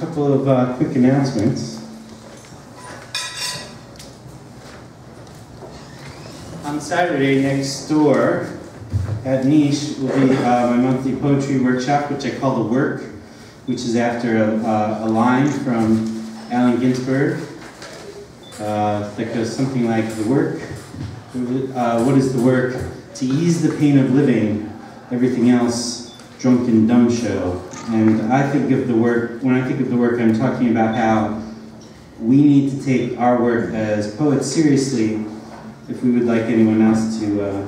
couple of quick announcements. On Saturday next door at Niche will be my monthly poetry workshop, which I call The Work, which is after a line from Allen Ginsberg that goes something like, the work, what is the work? To ease the pain of living, everything else drunken dumb show. And I think of the work, when I think of the work, I'm talking about how we need to take our work as poets seriously if we would like anyone else to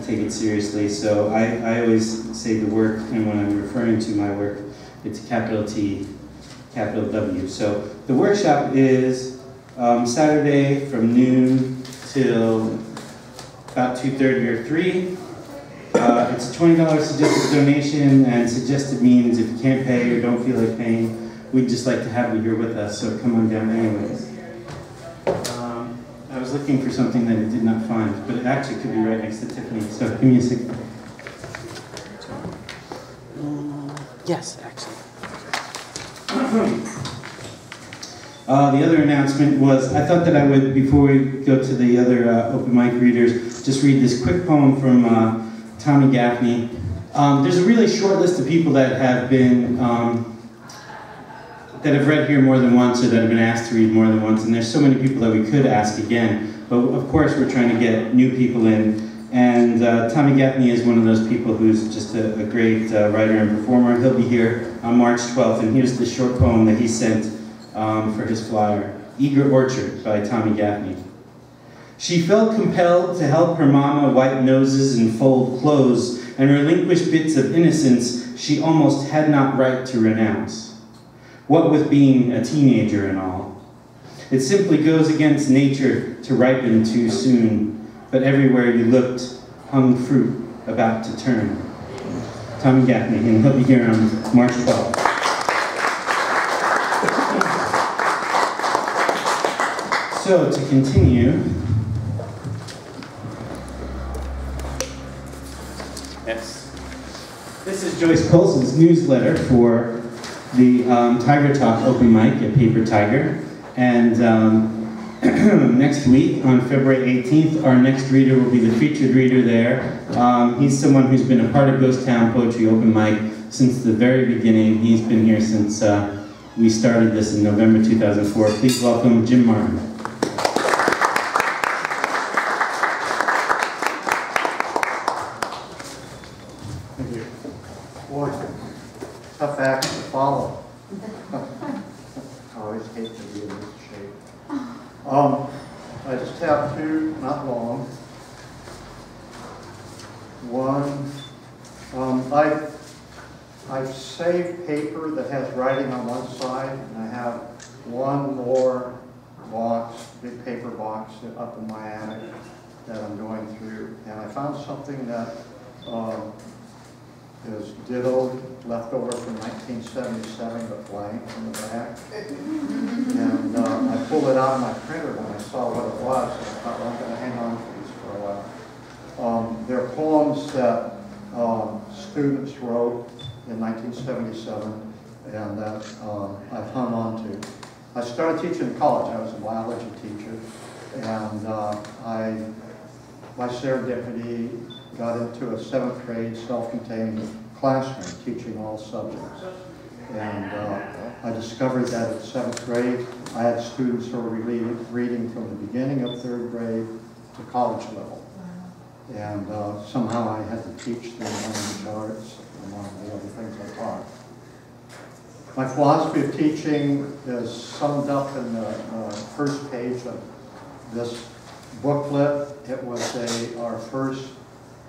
take it seriously. So I always say the work, and when I'm referring to my work, it's capital T, capital W. So the workshop is Saturday from noon till about 2:30 or 3. It's a $20 suggested donation, and suggested means if you can't pay or don't feel like paying, we'd just like to have you here with us, so come on down anyways. I was looking for something that I did not find, but it actually could be right next to Tiffany, so give me a second. Yes, actually. The other announcement was, I thought that I would, before we go to the other open mic readers, just read this quick poem from Toni Gaffney. There's a really short list of people that have been, that have read here more than once, or that have been asked to read more than once, and there's so many people that we could ask again, but of course we're trying to get new people in, and Toni Gaffney is one of those people who's just a great writer and performer. He'll be here on March 12th, and here's the short poem that he sent for his flyer, Eager Orchard by Toni Gaffney. She felt compelled to help her mama wipe noses and fold clothes and relinquish bits of innocence she almost had not right to renounce. What with being a teenager and all. It simply goes against nature to ripen too soon, but everywhere you looked hung fruit about to turn. Toni Gaffney, and he'll be here on March 12th. So, to continue, yes, this is Joyce Colson's newsletter for the Tiger Talk open mic at Paper Tiger, and next week on February 18th, our next reader will be the featured reader there. He's someone who's been a part of Ghost Town Poetry Open Mic since the very beginning. He's been here since we started this in November 2004. Please welcome Jim Martin. Tough act to follow. I always hate to be in this shape. I just have two, not long. One, I've saved paper that has writing on one side, and I have one more box, big paper box up in my attic that I'm going through. And I found something that is dittoed, left over from 1977, but blank in the back. And I pulled it out of my printer when I saw what it was, and I thought, well, I'm going to hang on to these for a while. They're poems that students wrote in 1977, and that I've hung on to. I started teaching in college. I was a biology teacher, and by serendipity, got into a 7th grade self-contained classroom teaching all subjects. And I discovered that in 7th grade, I had students who were reading from the beginning of 3rd grade to college level. And somehow I had to teach them language arts, among the other things I taught. My philosophy of teaching is summed up in the first page of this booklet. It was our first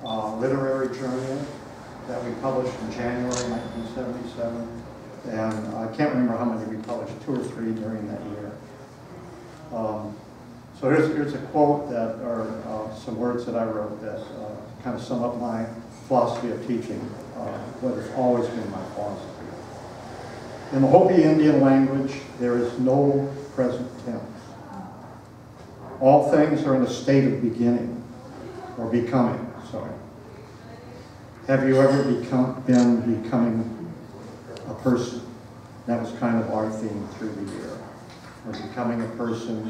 literary journal that we published in January 1977, and I can't remember how many we published, 2 or 3 during that year. So here's a quote that, or some words that I wrote that kind of sum up my philosophy of teaching, what has always been my philosophy. In the Hopi Indian language, there is no present tense. All things are in a state of beginning, or becoming, sorry. Have you ever been becoming a person? That was kind of our theme through the year, of becoming a person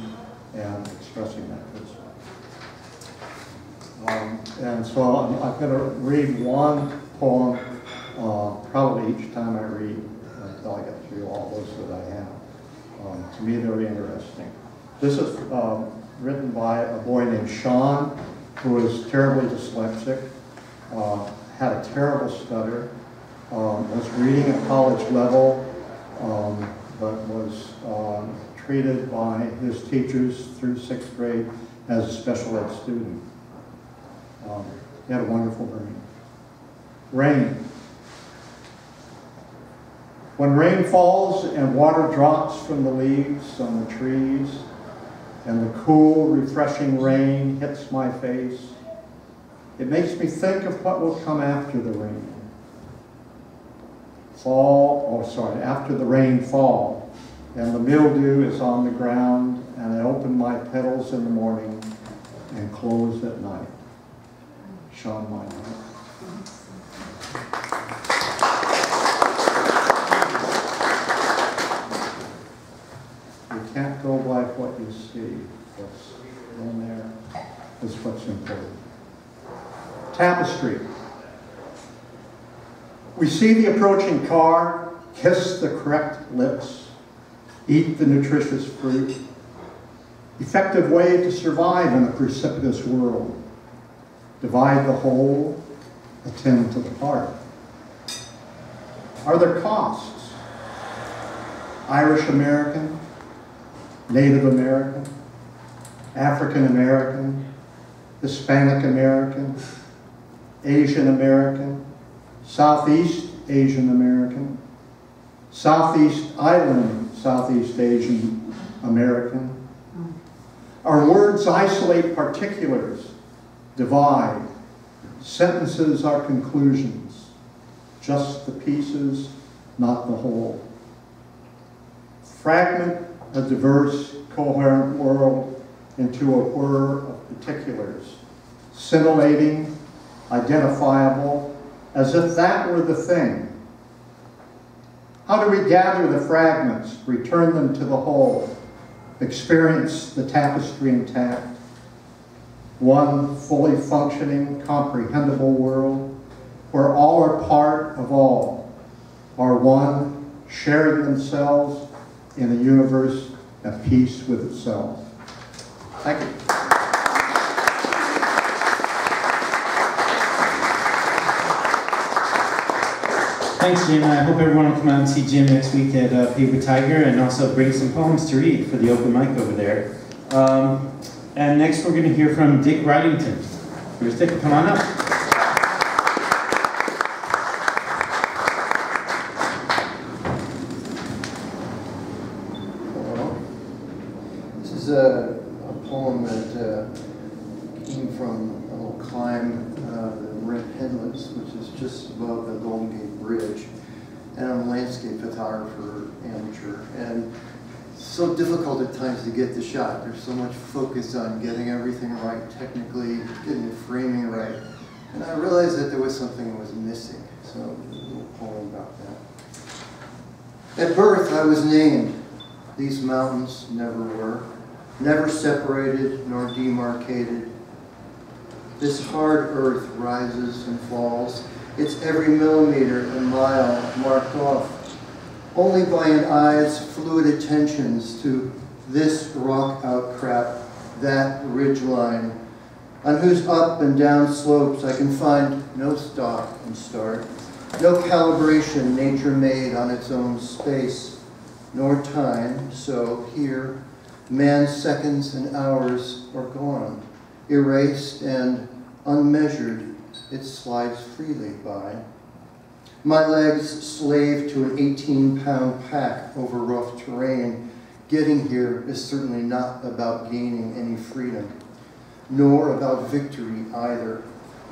and expressing that person. And so I'm going to read one poem probably each time I read until I get through all those that I have. To me, they're very interesting. This is written by a boy named Sean, who was terribly dyslexic, had a terrible stutter, was reading at college level, but was treated by his teachers through 6th grade as a special ed student. He had a wonderful brain. Rain. When rain falls and water drops from the leaves on the trees, and the cool, refreshing rain hits my face, it makes me think of what will come after the rain. After the rainfall, and the mildew is on the ground, and I open my petals in the morning and close at night. Sean Minor. You can't go by what you see. What's in there is what's important. Tapestry. We see the approaching car, kiss the correct lips, eat the nutritious fruit. Effective way to survive in a precipitous world. Divide the whole, attend to the part. Are there costs? Irish American, Native American, African American, Hispanic American, Asian American, Southeast Asian American, Southeast Island Southeast Asian American. Our words isolate particulars, divide. Sentences are conclusions, just the pieces, not the whole. Fragment a diverse, coherent world into a whir of particulars, scintillating, identifiable, as if that were the thing. How do we gather the fragments, return them to the whole, experience the tapestry intact? One fully functioning, comprehensible world where all are part of all, are one, sharing themselves in a universe at peace with itself. Thank you. Thanks, Jim. I hope everyone will come out and see Jim next week at Paper Tiger, and also bring some poems to read for the open mic over there. And next we're going to hear from Dick Wrightington. Here's Dick, come on up. This is a poem that came from a little climb, the Red Headlands, which is just above the Golden Gate Bridge. And I'm a landscape photographer, amateur, and it's so difficult at times to get the shot. There's so much focus on getting everything right technically, getting the framing right. And I realized that there was something that was missing, so a little poem about that. At birth, I was named. These mountains never were, never separated nor demarcated. This hard earth rises and falls, its every millimeter and mile marked off, only by an eye's fluid attentions to this rock outcrop, that ridgeline, on whose up and down slopes I can find no stop and start, no calibration nature made on its own space, nor time, so here, man's seconds and hours are gone, erased and unmeasured, it slides freely by. My legs slave to an 18-pound pack over rough terrain. Getting here is certainly not about gaining any freedom, nor about victory either,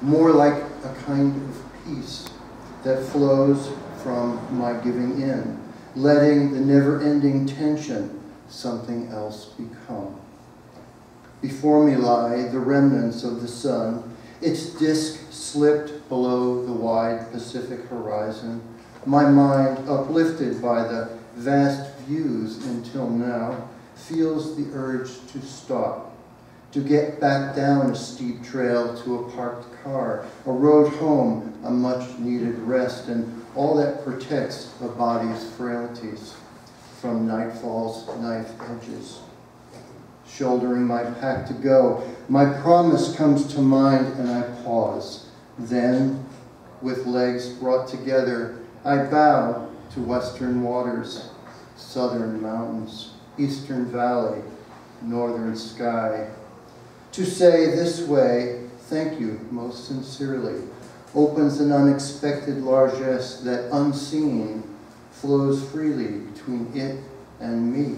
more like a kind of peace that flows from my giving in, letting the never-ending tension something else become. Before me lie the remnants of the sun, its disk slipped below the wide Pacific horizon, my mind uplifted by the vast views until now, feels the urge to stop, to get back down a steep trail to a parked car, a road home, a much-needed rest, and all that protects a body's frailties from nightfall's knife edges. Shouldering my pack to go, my promise comes to mind and I pause. Then, with legs brought together, I bow to western waters, southern mountains, eastern valley, northern sky. To say this way, thank you most sincerely, opens an unexpected largesse that unseen flows freely between it and me.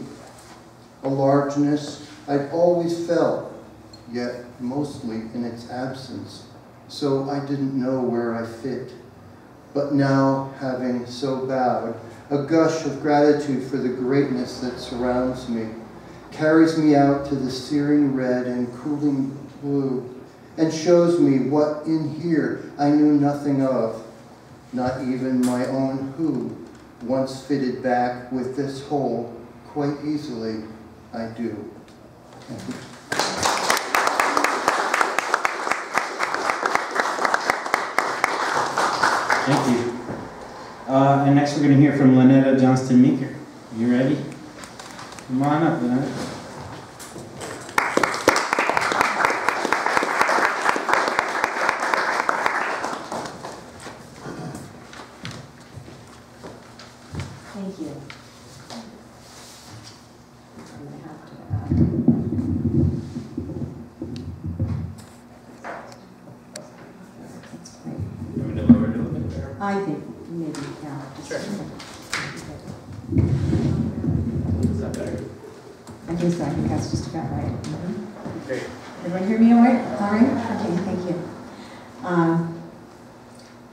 A largeness I'd always felt, yet mostly in its absence, so I didn't know where I fit. But now, having so bowed, a gush of gratitude for the greatness that surrounds me carries me out to the searing red and cooling blue and shows me what in here I knew nothing of, not even my own who, once fitted back with this whole quite easily, I do. Thank you. Thank you. And next we're going to hear from Lynetta Johnston-Meeker. You ready? Come on up, Lynetta. Thank you. I'm going to have to that's great. You want me to lower it a little bit there? I think maybe, yeah. Sure. Is that better? I think so. I think that's just about right. Great. Everyone hear me all right? All right? Okay, thank you.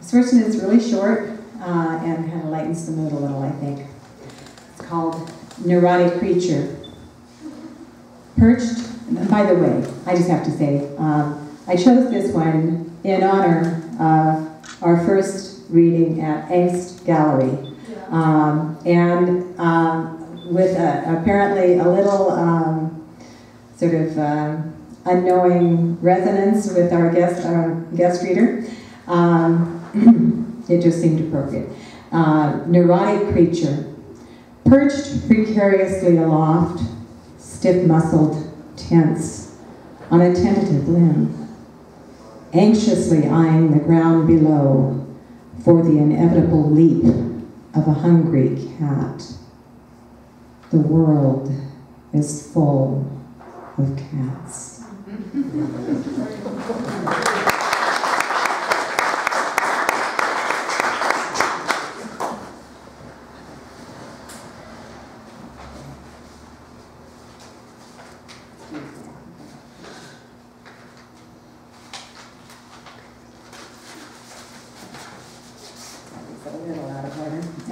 This first one is really short and kind of lightens the mood a little, I think. It's called Neurotic Creature. Perched, by the way, I just have to say, I chose this one in honor of our first reading at Angst Gallery. With apparently a little sort of unknowing resonance with our guest reader, it just seemed appropriate. Neurotic creature, perched precariously aloft, stiff-muscled, tense, on a tentative limb, anxiously eyeing the ground below for the inevitable leap of a hungry cat. The world is full of cats.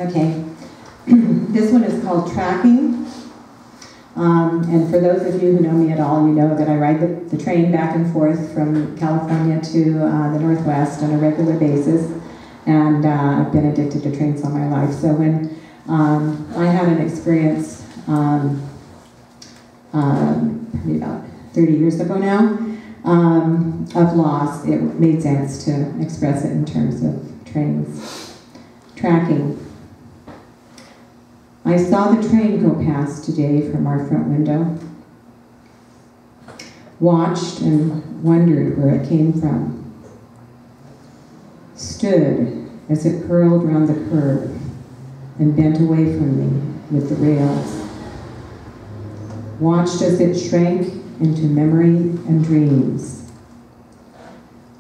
Okay, this one is called Tracking. And for those of you who know me at all, you know that I ride the train back and forth from California to the Northwest on a regular basis. And I've been addicted to trains all my life. So when I had an experience probably about 30 years ago now of loss, it made sense to express it in terms of trains. Tracking. I saw the train go past today from our front window, watched and wondered where it came from, stood as it curled round the curb and bent away from me with the rails, watched as it shrank into memory and dreams,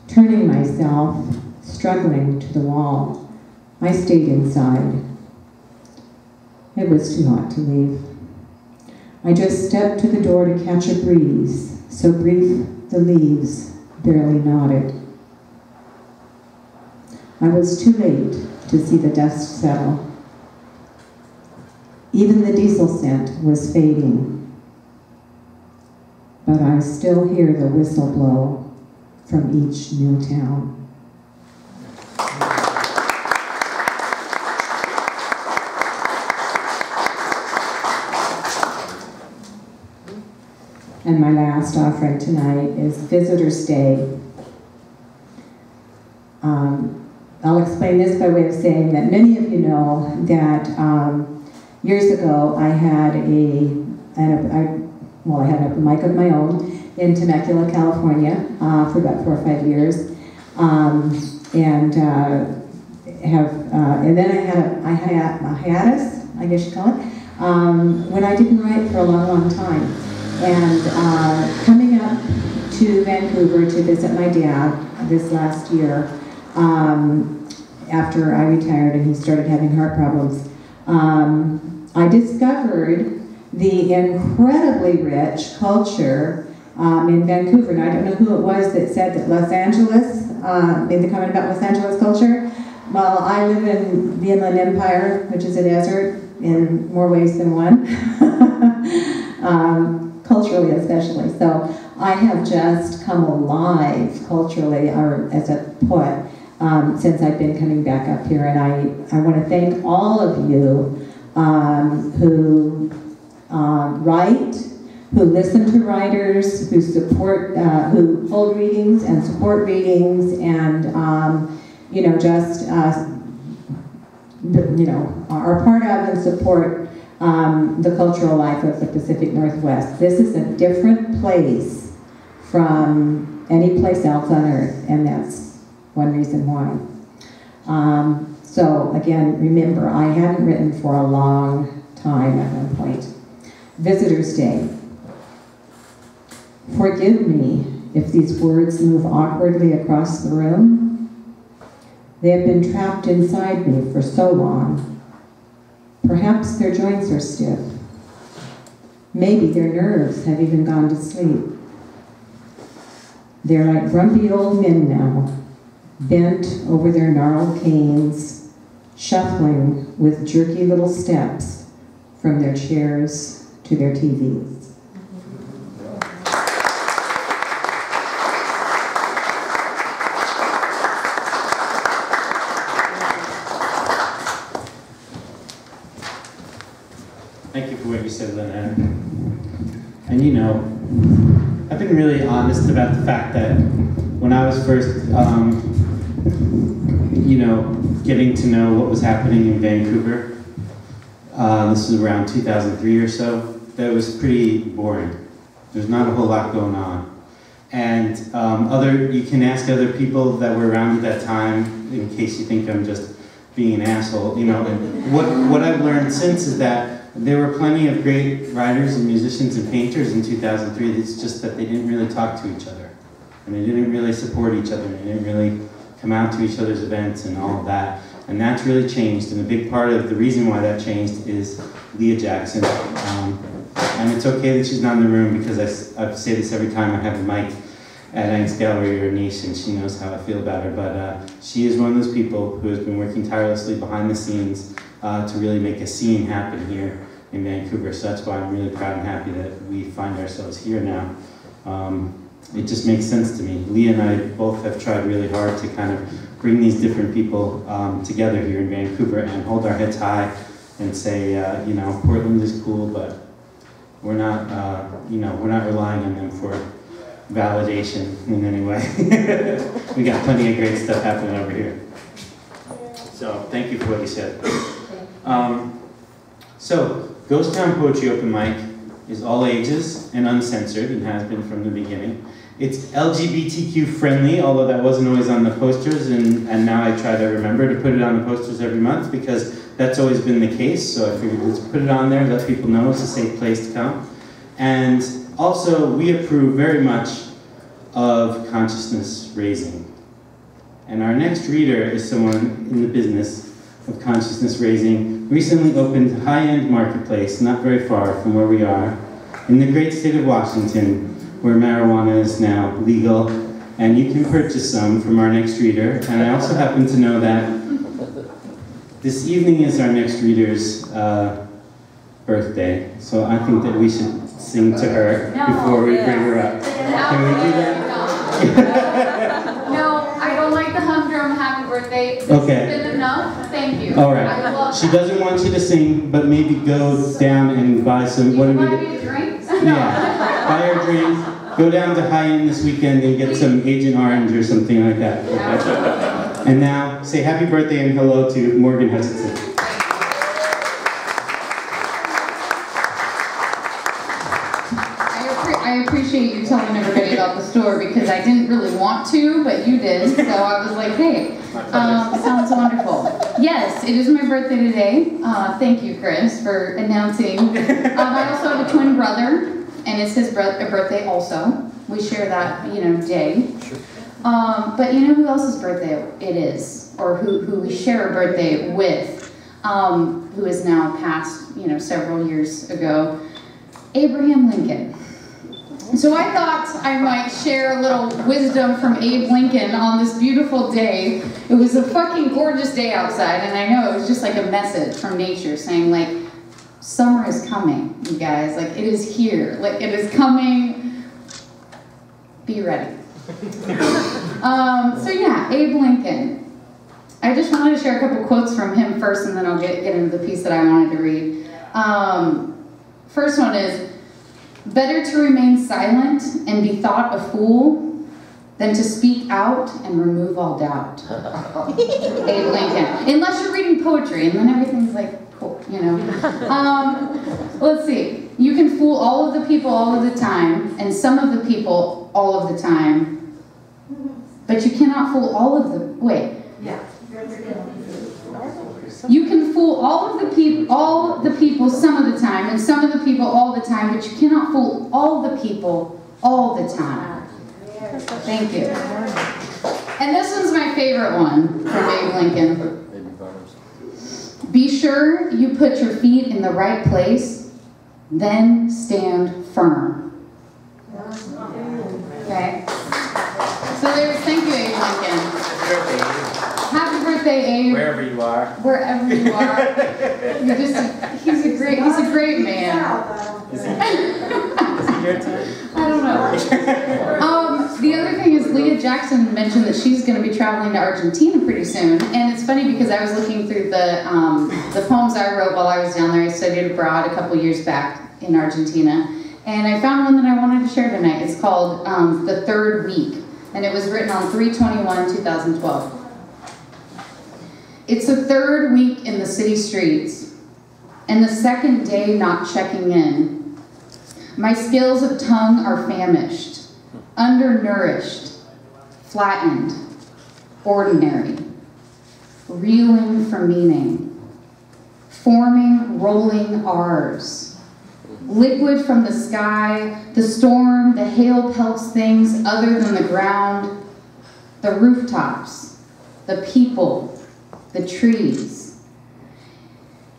turning myself, struggling to the wall. I stayed inside. It was too hot to leave. I just stepped to the door to catch a breeze, so brief the leaves barely nodded. I was too late to see the dust settle. Even the diesel scent was fading, but I still hear the whistle blow from each new town. And my last offering tonight is Visitor's Day. I'll explain this by way of saying that many of you know that years ago I had a mic of my own in Temecula, California, for about 4 or 5 years, and then I had a hiatus, I guess you call it, when I didn't write for a long, long time. And coming up to Vancouver to visit my dad this last year, after I retired and he started having heart problems, I discovered the incredibly rich culture in Vancouver. And I don't know who it was that said that Los Angeles, made the comment about Los Angeles culture. Well, I live in the Inland Empire, which is a desert in more ways than one, culturally especially. So I have just come alive culturally, or as a poet, since I've been coming back up here. And I want to thank all of you who write, who listen to writers, who support, who hold readings and support readings, and are part of and support the cultural life of the Pacific Northwest. This is a different place from any place else on earth, and that's one reason why. So again, remember, I hadn't written for a long time at one point. Visitor's Day. Forgive me if these words move awkwardly across the room. They have been trapped inside me for so long. Perhaps their joints are stiff. Maybe their nerves have even gone to sleep. They're like grumpy old men now, bent over their gnarled canes, shuffling with jerky little steps from their chairs to their TVs. Thank you for what you said, Lynette. And you know, I've been really honest about the fact that when I was first, getting to know what was happening in Vancouver, this was around 2003 or so, that was pretty boring. There's not a whole lot going on. And you can ask other people that were around at that time, in case you think I'm just being an asshole, and what I've learned since is that there were plenty of great writers and musicians and painters in 2003. It's just that they didn't really talk to each other. And they didn't really support each other. And they didn't really come out to each other's events and all of that. And that's really changed. And a big part of the reason why that changed is Leah Jackson. And it's okay that she's not in the room, because I say this every time I have a mic at Angst Gallery or Niche, and she knows how I feel about her. But she is one of those people who has been working tirelessly behind the scenes to really make a scene happen here in Vancouver. So that's why I'm really proud and happy that we find ourselves here now. It just makes sense to me. Leah and I both have tried really hard to kind of bring these different people together here in Vancouver and hold our heads high and say, Portland is cool, but we're not relying on them for validation in any way. We got plenty of great stuff happening over here. So thank you for what you said. So Ghost Town Poetry Open Mic is all ages and uncensored, and has been from the beginning. It's LGBTQ friendly, although that wasn't always on the posters, and now I try to remember to put it on the posters every month, because that's always been the case. So I figured let's put it on there, let people know it's a safe place to come. And also, we approve very much of consciousness raising. And our next reader is someone in the business of consciousness raising, recently opened a high-end marketplace not very far from where we are, in the great state of Washington, where marijuana is now legal, and you can purchase some from our next reader. And I also happen to know that this evening is our next reader's birthday, so I think that we should sing to her before we bring her up. Can we do that? No, I don't like the humdrum happy birthday. This Okay. has been enough. Thank you. All right. I love She that. doesn't want you to sing, but maybe go down and buy some. You What do buy we? me a drink? Yeah. Buy her drink. Go down to High End this weekend and get some Agent Orange or something like that. Okay? And now, say happy birthday and hello to Morgan Hutchinson. I appreciate you telling everybody about the store because I didn't really want to, but you did. So I was like, hey, sounds wonderful. Yes, it is my birthday today. Thank you, Chris, for announcing. I also have a twin brother, and it's his birthday also. We share that, day. But you know who else's birthday it is, or who we share a birthday with, who is now passed, several years ago? Abraham Lincoln. So I thought I might share a little wisdom from Abe Lincoln on this beautiful day. It was a fucking gorgeous day outside, and I know it was just like a message from nature saying, like, summer is coming, you guys. Like, it is here. Like, it is coming. Be ready. So yeah, Abe Lincoln. I just wanted to share a couple quotes from him first, and then I'll get into the piece that I wanted to read. First one is, better to remain silent and be thought a fool than to speak out and remove all doubt. Abe Lincoln. Unless you're reading poetry, and then everything's like, cool, Let's see. You can fool all of the people all of the time, and some of the people all of the time, but you cannot fool all of the, You can fool all the people some of the time, and some of the people all the time, but you cannot fool all the people all the time. Thank you. And this one's my favorite one from Abe Lincoln. Be sure you put your feet in the right place, then stand firm. Okay? So there's, thank you, Abe Lincoln. Happy birthday, Abe. Wherever you are. Wherever you are. He's a great man. Is it your time? I don't know. The other thing is Leah Jackson mentioned that she's going to be traveling to Argentina pretty soon. And it's funny because I was looking through the poems I wrote while I was down there. I studied abroad a couple years back in Argentina. And I found one that I wanted to share tonight. It's called The Third Week. And it was written on 3/21/2012. It's the third week in the city streets, and the second day not checking in. My skills of tongue are famished, undernourished, flattened, ordinary, reeling for meaning, forming rolling R's. Liquid from the sky, the storm, the hail pelts things other than the ground, the rooftops, the people, the trees.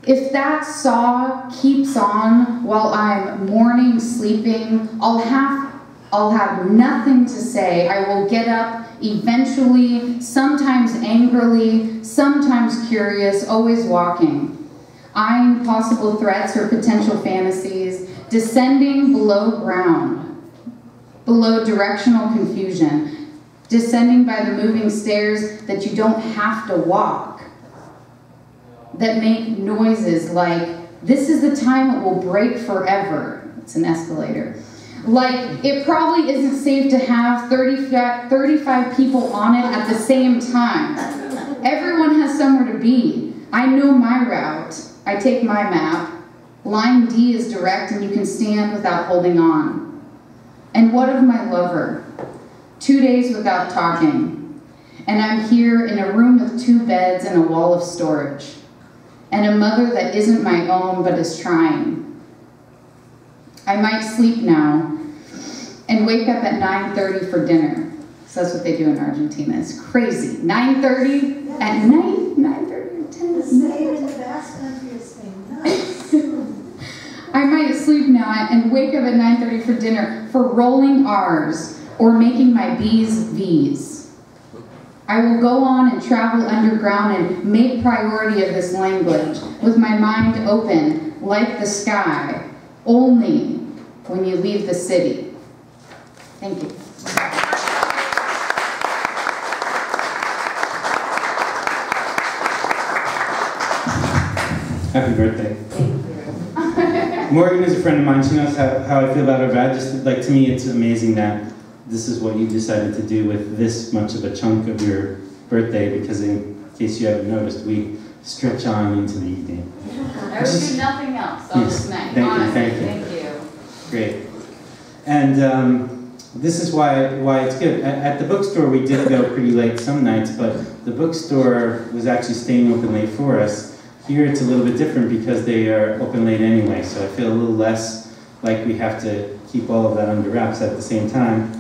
If that saw keeps on while I'm mourning, sleeping, I'll have nothing to say. I will get up eventually, sometimes angrily, sometimes curious, always walking. Eyeing possible threats or potential fantasies, descending below ground, below directional confusion, descending by the moving stairs that you don't have to walk, that make noises like, this is the time it will break forever. It's an escalator. Like, it probably isn't safe to have 35 people on it at the same time. Everyone has somewhere to be. I know my route. I take my map. Line D is direct and you can stand without holding on. And what of my lover? 2 days without talking. And I'm here in a room with 2 beds and a wall of storage. And a mother that isn't my own but is trying. I might sleep now and wake up at 9:30 for dinner. So that's what they do in Argentina. It's crazy. 9:30 at night? 9:30 or 10 at night? I might sleep now and wake up at 9:30 for dinner for rolling R's or making my B's V's. I will go on and travel underground and make priority of this language with my mind open like the sky, only when you leave the city. Thank you. Happy birthday. Thank you. Morgan is a friend of mine. She knows how I feel about her bag. Just like, to me, it's amazing that this is what you decided to do with this much of a chunk of your birthday, because in case you haven't noticed, we stretch on into the evening. I would do nothing else on this night. Thank you. Great. And this is why it's good. At the bookstore, we did go pretty late some nights, but the bookstore was actually staying open late for us. Here it's a little bit different because they are open late anyway, so I feel a little less like we have to keep all of that under wraps. At the same time,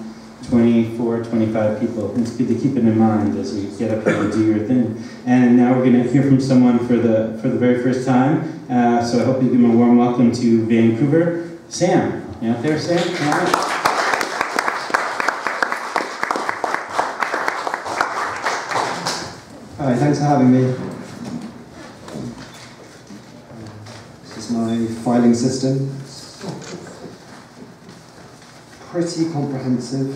24, 25 people. It's good to keep it in mind as we get up here and do your thing. And now we're going to hear from someone for the very first time. So I hope you give them a warm welcome to Vancouver. Sam, you out there, Sam? Come on. Hi, thanks for having me. This is my filing system. Pretty comprehensive.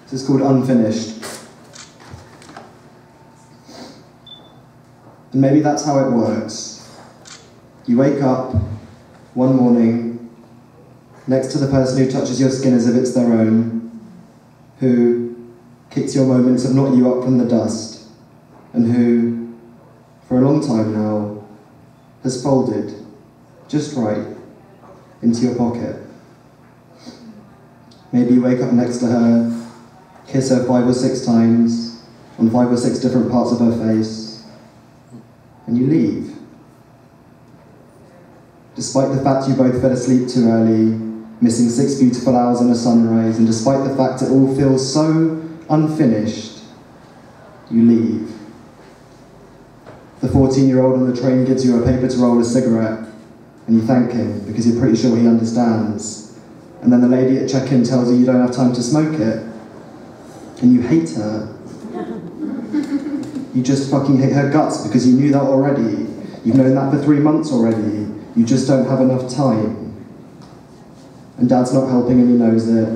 This is called Unfinished. And maybe that's how it works. You wake up one morning next to the person who touches your skin as if it's their own, who kicks your moments of not you up from the dust, and who, for a long time now, has folded just right into your pocket. Maybe you wake up next to her, kiss her 5 or 6 times on 5 or 6 different parts of her face, and you leave. Despite the fact you both fell asleep too early, missing 6 beautiful hours on a sunrise, and despite the fact it all feels so unfinished, you leave. The 14-year-old on the train gives you a paper to roll a cigarette, and you thank him because you're pretty sure he understands. And then the lady at check-in tells you don't have time to smoke it, and you hate her. You just fucking hate her guts because you knew that already. You've known that for 3 months already. You just don't have enough time. And Dad's not helping and he knows it.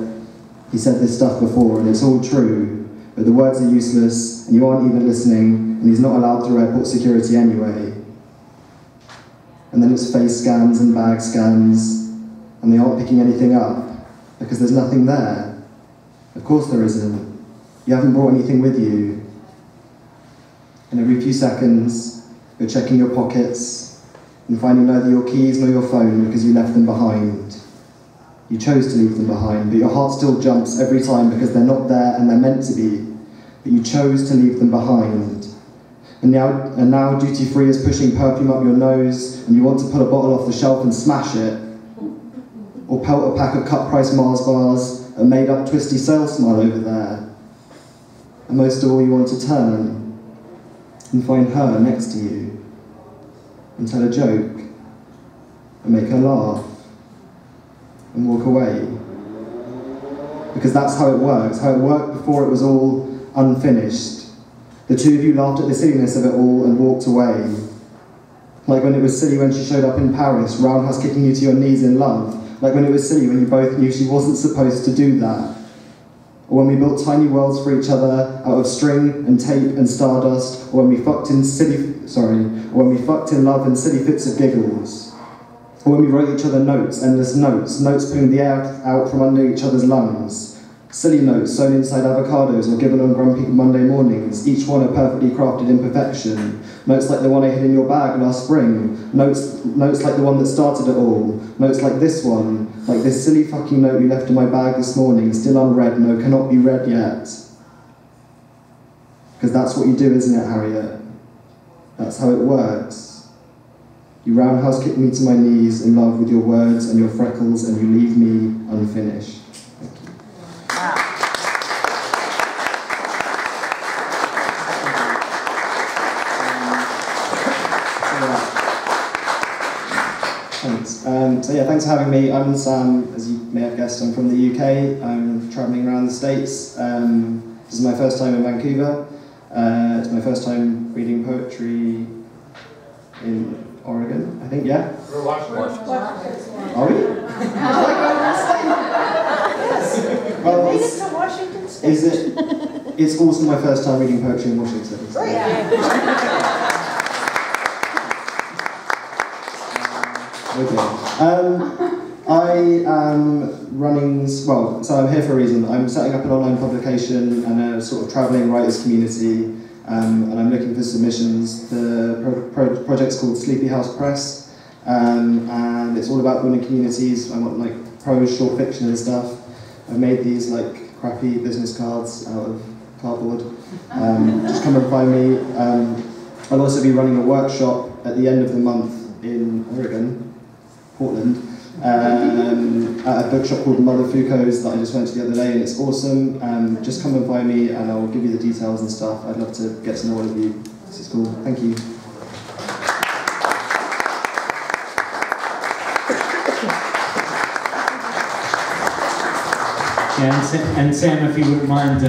He said this stuff before and it's all true, but the words are useless and you aren't even listening and he's not allowed through airport security anyway. And then it's face scans and bag scans and they aren't picking anything up because there's nothing there. Of course there isn't. You haven't brought anything with you. And every few seconds, you're checking your pockets and finding neither your keys nor your phone because you left them behind. You chose to leave them behind, but your heart still jumps every time because they're not there and they're meant to be. But you chose to leave them behind. And now duty-free is pushing perfume up your nose and you want to pull a bottle off the shelf and smash it. Or pelt a pack of cut-price Mars bars, a made-up twisty sales smile over there. And most of all, you want to turn and find her next to you and tell a joke and make her laugh and walk away. Because that's how it works, how it worked before it was all unfinished. The two of you laughed at the silliness of it all and walked away. Like when it was silly when she showed up in Paris, roundhouse kicking you to your knees in love. Like when it was silly when you both knew she wasn't supposed to do that. Or when we built tiny worlds for each other out of string and tape and stardust, or when we fucked in love and silly fits of giggles. Or when we wrote each other notes, endless notes, notes pulling the air out from under each other's lungs. Silly notes sewn inside avocados or given on grumpy Monday mornings, each one a perfectly crafted imperfection. Notes like the one I hid in your bag last spring. Notes like the one that started it all. Notes like this one, like this silly fucking note you left in my bag this morning, still unread, no, cannot be read yet. Because that's what you do, isn't it, Harriet? That's how it works. You roundhouse kick me to my knees in love with your words and your freckles, and you leave me unfinished. Thank you. Thanks. Thanks for having me. I'm Sam, as you may have guessed. I'm from the UK. I'm travelling around the States. This is my first time in Vancouver. It's my first time reading poetry in Oregon, I think, yeah? We're Washington. Are we? Yes. Well, Made it to Washington State. is it? It's also my first time reading poetry in Washington. So. Okay. I am running, well, so I'm here for a reason. I'm setting up an online publication and a sort of travelling writers community, and I'm looking for submissions. The project's called Sleepy House Press, and it's all about building communities. I want like prose, short fiction and stuff. I've made these like crappy business cards out of cardboard. Just come and find me. I'll also be running a workshop at the end of the month in Oregon, Portland, at a bookshop called Mother Foucault's that I just went to the other day, and it's awesome. Just come and find me and I'll give you the details and stuff. I'd love to get to know all of you. This is cool. Thank you. Yeah, and Sam, if you wouldn't mind